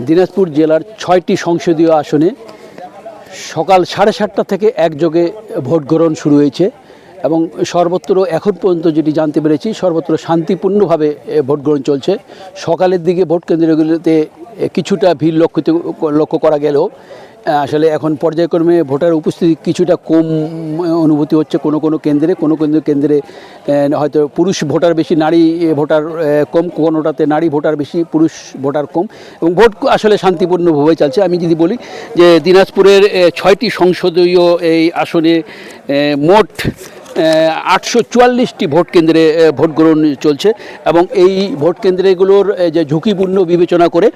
দিনাজপুর জেলার ৬টি সংসদীয় আসনে সকাল 7:30টা থেকে একযোগে ভোট গ্রহণ শুরু হয়েছে এবং সর্বত্র এখন পর্যন্ত যেটি জানতে পেরেছি সর্বত্র শান্তিপূর্ণভাবে ভোট গ্রহণ চলছে। সকালের দিকে ভোট কেন্দ্রগুলিতে কিছুটা ভিড় লক্ষ্য করা গেলেও আসলে এখন পর্যায়ক্রমে ভোটার উপস্থিতি কিছুটা কম অনুভূতি হচ্ছে। কোনো কেন্দ্রে হয়তো পুরুষ ভোটার বেশি, নারী ভোটার কম, কোনোটাতে নারী ভোটার বেশি, পুরুষ ভোটার কম এবং ভোট আসলে শান্তিপূর্ণভাবে চলছে। আমি যদি বলি যে দিনাজপুরের 6টি সংসদীয় এই আসনে মোট 844টি ভোট কেন্দ্রে ভোট গ্রহণ চলছে এবং এই ভোট কেন্দ্রগুলোর যে ঝুঁকিপূর্ণ বিবেচনা করে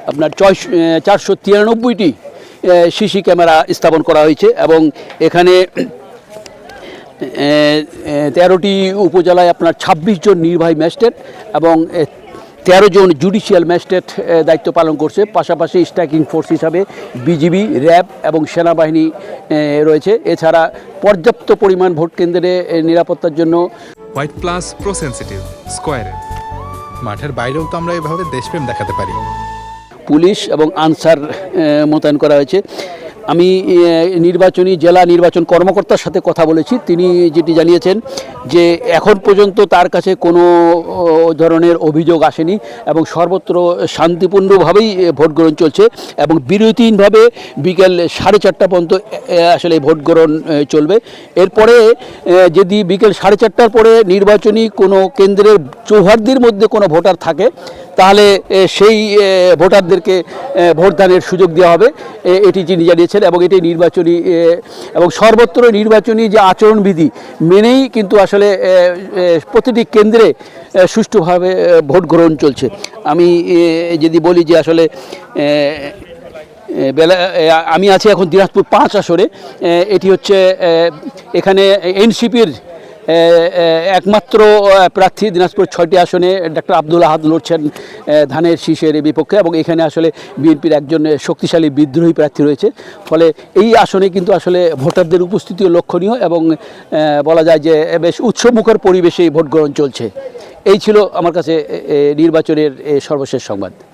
আপনার 493টি সিসি ক্যামেরা স্থাপন করা হয়েছে এবং এখানে 13টি উপজেলায় আপনার 26 জন নির্বাহী ম্যাজিস্ট্রেট এবং 13 জন জুডিশিয়াল ম্যাজিস্ট্রেট দায়িত্ব পালন করছে। পাশাপাশি স্ট্রাইকিং ফোর্স হিসাবে বিজিবি, র্যাব এবং সেনাবাহিনী রয়েছে। এছাড়া পর্যাপ্ত পরিমাণ ভোট কেন্দ্রে নিরাপত্তার জন্য হোয়াইট প্লাস প্রো সেনসিটিভ স্কয়ারে মাঠের বাইরেও তো আমরা এভাবে দেশপ্রেম দেখাতে পারি। পুলিশ এবং আনসার মোতায়েন করা হয়েছে। আমি জেলা নির্বাচন কর্মকর্তার সাথে কথা বলেছি। তিনি যেটি জানিয়েছেন যে এখন পর্যন্ত তার কাছে কোনো ধরনের অভিযোগ আসেনি এবং সর্বত্র শান্তিপূর্ণভাবেই ভোট গ্রহণ চলছে এবং বিরতিহীনভাবে বিকেল 4:30টা পর্যন্ত আসলে ভোট গ্রহণ চলবে। এরপরে যদি বিকেল 4:30টার পরে নির্বাচনী কোনো কেন্দ্রের চৌহার্দির মধ্যে কোনো ভোটার থাকে তাহলে সেই ভোটারদেরকে ভোটদানের সুযোগ দেওয়া হবে, এটি যিনি জানিয়েছেন এবং এটি নির্বাচনী এবং সর্বত্র নির্বাচনী যে আচরণবিধি মেনেই কিন্তু আসলে প্রতিটি কেন্দ্রে সুষ্ঠুভাবে ভোট গ্রহণ চলছে। আমি যদি বলি যে আসলে আমি আছি এখন দিনাজপুর 5 আসরে। এটি হচ্ছে এখানে এনসিপির একমাত্র প্রার্থী দিনাজপুর 6টি আসনে ডক্টর আব্দুল আহাদ লড়ছেন ধানের শীষের বিপক্ষে এবং এখানে আসলে বিএনপির একজন শক্তিশালী বিদ্রোহী প্রার্থী রয়েছে। ফলে এই আসনে কিন্তু আসলে ভোটারদের উপস্থিতিও লক্ষণীয় এবং বলা যায় যে বেশ উৎসবমুখর পরিবেশে ভোট গ্রহণ চলছে। এই ছিল আমার কাছে নির্বাচনের সর্বশেষ সংবাদ।